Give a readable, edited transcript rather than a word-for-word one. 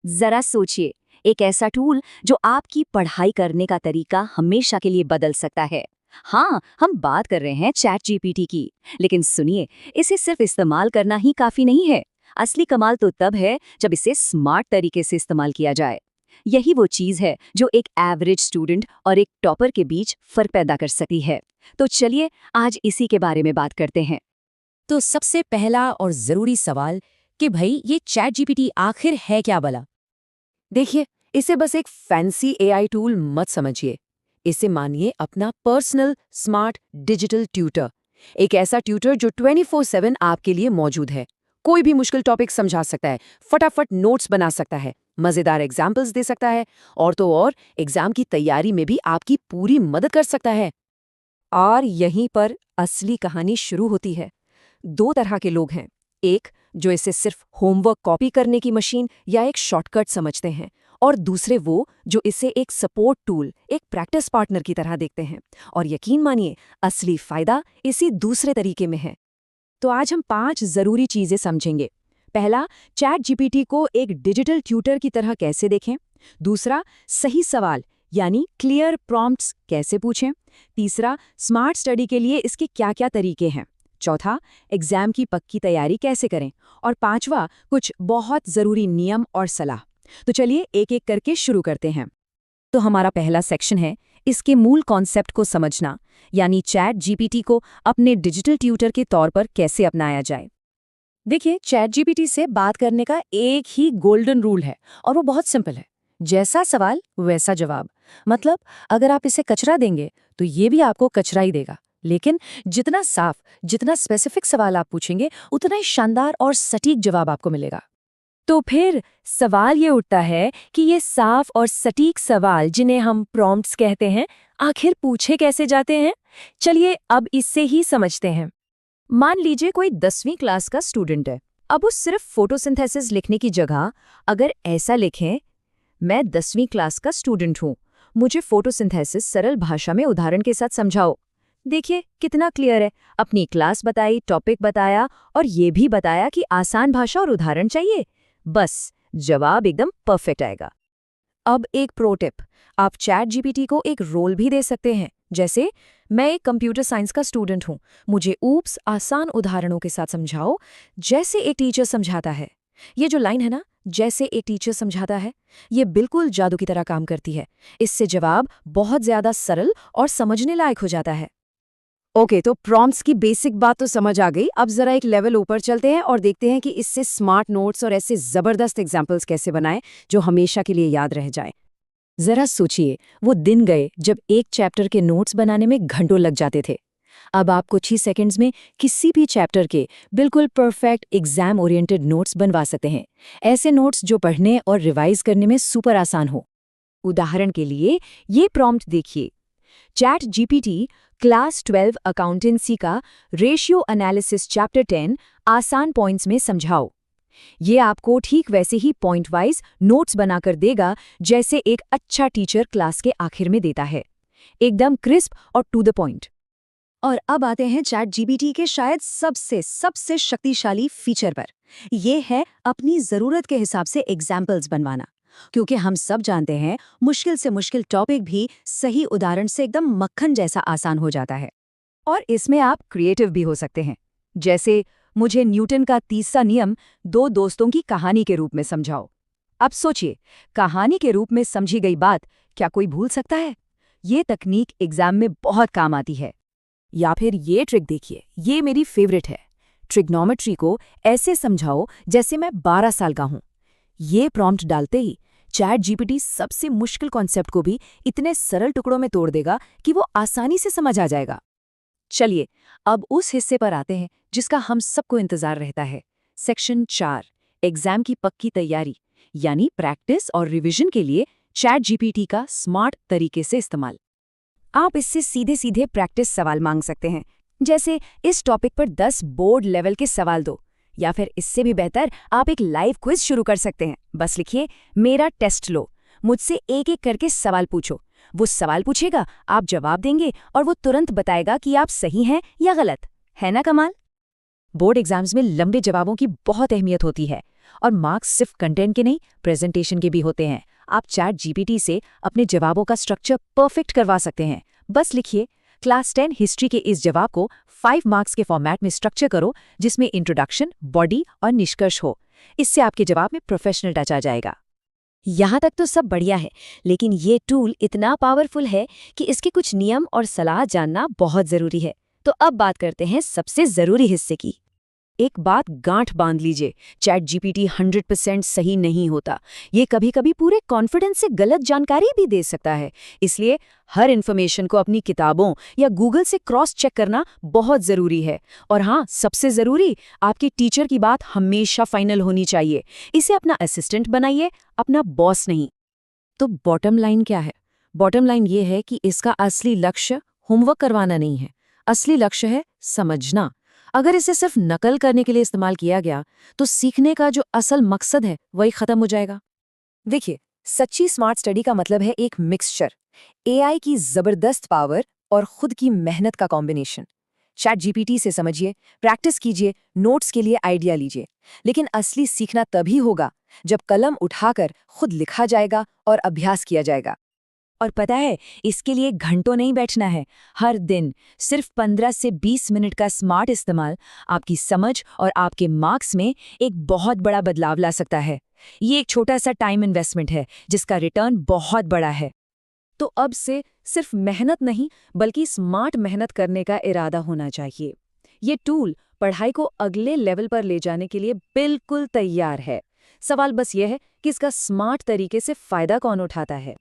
जरा सोचिए, एक ऐसा टूल जो आपकी पढ़ाई करने का तरीका हमेशा के लिए बदल सकता है। हाँ, हम बात कर रहे हैं चैट जीपीटी की। लेकिन सुनिए, इसे सिर्फ इस्तेमाल करना ही काफी नहीं है। असली कमाल तो तब है जब इसे स्मार्ट तरीके से इस्तेमाल किया जाए। यही वो चीज है जो एक एवरेज स्टूडेंट और एक टॉपर के बीच फर्क पैदा कर सकती है। तो चलिए आज इसी के बारे में बात करते हैं। तो सबसे पहला और जरूरी सवाल कि भाई ये चैट जीपीटी आखिर है क्या भला। देखिए, इसे बस एक फैंसी एआई टूल मत समझिए। इसे मानिए अपना पर्सनल स्मार्ट डिजिटल ट्यूटर। एक ऐसा ट्यूटर जो 24/7 आपके लिए मौजूद है। कोई भी मुश्किल टॉपिक समझा सकता है, फटाफट नोट्स बना सकता है, मजेदार एग्जाम्पल्स दे सकता है और तो और एग्जाम की तैयारी में भी आपकी पूरी मदद कर सकता है। और यहीं पर असली कहानी शुरू होती है। दो तरह के लोग हैं। एक जो इसे सिर्फ होमवर्क कॉपी करने की मशीन या एक शॉर्टकट समझते हैं, और दूसरे वो जो इसे एक सपोर्ट टूल, एक प्रैक्टिस पार्टनर की तरह देखते हैं। और यकीन मानिए, असली फायदा इसी दूसरे तरीके में है। तो आज हम 5 जरूरी चीजें समझेंगे। पहला, चैट जीपीटी को एक डिजिटल ट्यूटर की तरह कैसे देखें। दूसरा, सही सवाल यानी क्लियर प्रॉम्प्ट्स कैसे पूछें। तीसरा, स्मार्ट स्टडी के लिए इसके क्या क्या तरीके हैं। चौथा, एग्जाम की पक्की तैयारी कैसे करें। और पांचवा, कुछ बहुत जरूरी नियम और सलाह। तो चलिए एक एक करके शुरू करते हैं। तो हमारा पहला सेक्शन है इसके मूल कॉन्सेप्ट को समझना, यानी चैट जीपीटी को अपने डिजिटल ट्यूटर के तौर पर कैसे अपनाया जाए। देखिए, चैट जीपीटी से बात करने का एक ही गोल्डन रूल है और वो बहुत सिंपल है। जैसा सवाल वैसा जवाब। मतलब अगर आप इसे कचरा देंगे तो ये भी आपको कचरा ही देगा। लेकिन जितना साफ, जितना स्पेसिफिक सवाल आप पूछेंगे, उतना ही शानदार और सटीक जवाब आपको मिलेगा। तो फिर सवाल ये उठता है कि ये साफ और सटीक सवाल, जिन्हें हम प्रॉम्प्ट्स कहते हैं, आखिर पूछे कैसे जाते हैं। चलिए अब इससे ही समझते हैं। मान लीजिए कोई 10वीं क्लास का स्टूडेंट है। अब वो सिर्फ फोटोसिंथेसिस लिखने की जगह अगर ऐसा लिखें, मैं 10वीं क्लास का स्टूडेंट हूँ, मुझे फोटोसिंथेसिस सरल भाषा में उदाहरण के साथ समझाओ। देखिए कितना क्लियर है। अपनी क्लास बताई, टॉपिक बताया और ये भी बताया कि आसान भाषा और उदाहरण चाहिए। बस जवाब एकदम परफेक्ट आएगा। अब एक प्रो टिप, आप चैट जीपीटी को एक रोल भी दे सकते हैं। जैसे मैं एक कंप्यूटर साइंस का स्टूडेंट हूँ, मुझे ऊप्स आसान उदाहरणों के साथ समझाओ, जैसे एक टीचर समझाता है। ये जो लाइन है ना, जैसे एक टीचर समझाता है, ये बिल्कुल जादू की तरह काम करती है। इससे जवाब बहुत ज्यादा सरल और समझने लायक हो जाता है। ओके, तो प्रॉम्प्ट्स की बेसिक बात तो समझ आ गई। अब जरा एक लेवल ऊपर चलते हैं और देखते हैं कि इससे स्मार्ट नोट्स और ऐसे जबरदस्त एग्जाम्पल्स कैसे बनाएं जो हमेशा के लिए याद रह जाए। जरा सोचिए, वो दिन गए जब एक चैप्टर के नोट्स बनाने में घंटों लग जाते थे। अब आप कुछ ही सेकंड्स में किसी भी चैप्टर के बिल्कुल परफेक्ट एग्जाम ओरिएंटेड नोट्स बनवा सकते हैं। ऐसे नोट्स जो पढ़ने और रिवाइज करने में सुपर आसान हो। उदाहरण के लिए ये प्रॉम्प्ट देखिए, चैट जीपीटी क्लास 12 अकाउंटेंसी का रेशियो एनालिसिस चैप्टर 10 आसान पॉइंट्स में समझाओ। ये आपको ठीक वैसे ही पॉइंट वाइज नोट्स बनाकर देगा जैसे एक अच्छा टीचर क्लास के आखिर में देता है, एकदम क्रिस्प और टू द पॉइंट। और अब आते हैं चैट जीपीटी के शायद सबसे शक्तिशाली फीचर पर। यह है अपनी जरूरत के हिसाब से एग्जाम्पल्स बनवाना। क्योंकि हम सब जानते हैं, मुश्किल से मुश्किल टॉपिक भी सही उदाहरण से एकदम मक्खन जैसा आसान हो जाता है। और इसमें आप क्रिएटिव भी हो सकते हैं। जैसे मुझे न्यूटन का तीसरा नियम 2 दोस्तों की कहानी के रूप में समझाओ। अब सोचिए, कहानी के रूप में समझी गई बात क्या कोई भूल सकता है? ये तकनीक एग्जाम में बहुत काम आती है। या फिर ये ट्रिक देखिए, ये मेरी फेवरेट है। ट्रिग्नोमेट्री को ऐसे समझाओ जैसे मैं 12 साल का हूं। ये प्रॉम्प्ट डालते ही चैट जीपीटी सबसे मुश्किल कॉन्सेप्ट को भी इतने सरल टुकड़ों में तोड़ देगा कि वो आसानी से समझ आ जाएगा। चलिए अब उस हिस्से पर आते हैं जिसका हम सबको इंतजार रहता है। सेक्शन 4, एग्जाम की पक्की तैयारी, यानी प्रैक्टिस और रिवीजन के लिए चैट जीपीटी का स्मार्ट तरीके से इस्तेमाल। आप इससे सीधे सीधे प्रैक्टिस सवाल मांग सकते हैं। जैसे इस टॉपिक पर 10 बोर्ड लेवल के सवाल दो। या फिर इससे भी बेहतर आप एक लाइव क्विज शुरू कर सकते हैं। बस लिखिए, मेरा टेस्ट लो, मुझसे एक एक करके सवाल पूछो। वो सवाल पूछेगा, आप जवाब देंगे और वो तुरंत बताएगा कि आप सही हैं या गलत। है ना कमाल? बोर्ड एग्जाम्स में लंबे जवाबों की बहुत अहमियत होती है और मार्क्स सिर्फ कंटेंट के नहीं, प्रेजेंटेशन के भी होते हैं। आप चैट जीपीटी से अपने जवाबों का स्ट्रक्चर परफेक्ट करवा सकते हैं। बस लिखिए, क्लास 10 हिस्ट्री के इस जवाब को 5 मार्क्स के फॉर्मेट में स्ट्रक्चर करो, जिसमें इंट्रोडक्शन, बॉडी और निष्कर्ष हो। इससे आपके जवाब में प्रोफेशनल टच आ जाएगा। यहाँ तक तो सब बढ़िया है, लेकिन ये टूल इतना पावरफुल है कि इसके कुछ नियम और सलाह जानना बहुत जरूरी है। तो अब बात करते हैं सबसे जरूरी हिस्से की। एक बात गांठ बांध लीजिए, चैट जीपीटी 100% सही नहीं होता। ये कभी-कभी पूरे कॉन्फिडेंस से गलत जानकारी भी दे सकता है। इसलिए हर इन्फॉर्मेशन को अपनी किताबों या गूगल से क्रॉस चेक करना बहुत ज़रूरी है। और हाँ, सबसे ज़रूरी, आपके टीचर की बात हमेशा फाइनल होनी चाहिए। इसे अपना असिस्टेंट बनाइए, अपना बॉस नहीं। तो बॉटम लाइन क्या है? बॉटम लाइन ये है कि इसका असली लक्ष्य होमवर्क करवाना नहीं है। असली लक्ष्य है समझना। अगर इसे सिर्फ नकल करने के लिए इस्तेमाल किया गया, तो सीखने का जो असल मकसद है वही खत्म हो जाएगा। देखिए, सच्ची स्मार्ट स्टडी का मतलब है एक मिक्सचर, एआई की जबरदस्त पावर और खुद की मेहनत का कॉम्बिनेशन। चैट जीपीटी से समझिए, प्रैक्टिस कीजिए, नोट्स के लिए आइडिया लीजिए। लेकिन असली सीखना तभी होगा जब कलम उठाकर खुद लिखा जाएगा और अभ्यास किया जाएगा। और पता है, इसके लिए घंटों नहीं बैठना है। हर दिन सिर्फ 15 से 20 मिनट का स्मार्ट इस्तेमाल आपकी समझ और आपके मार्क्स में एक बहुत बड़ा बदलाव ला सकता है। ये एक छोटा सा टाइम इन्वेस्टमेंट है, जिसका रिटर्न बहुत बड़ा है। तो अब से सिर्फ मेहनत नहीं, बल्कि स्मार्ट मेहनत करने का इरादा होना चाहिए। ये टूल पढ़ाई को अगले लेवल पर ले जाने के लिए बिल्कुल तैयार है। सवाल बस ये है कि इसका स्मार्ट तरीके से फायदा कौन उठाता है।